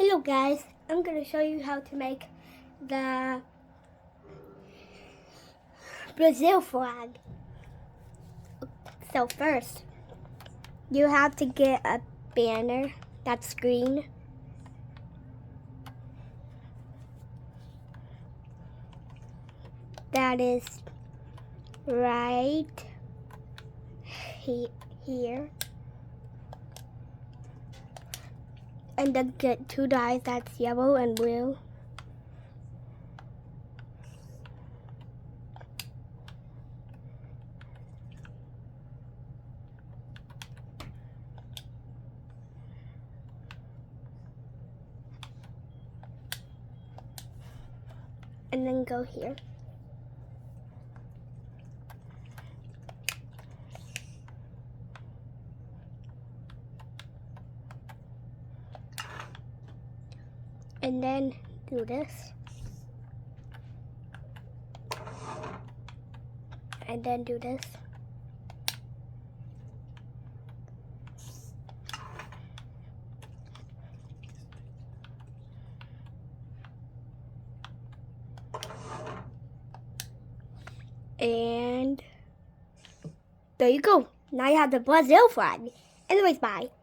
Hello guys, I'm going to show you how to make the Brazil flag. So first, you have to get a banner that's green. That is right here. And then get two dyes that's yellow and blue. And then go here. And then do this. And then do this. And there you go. Now you have the Brazil flag. Anyways, bye.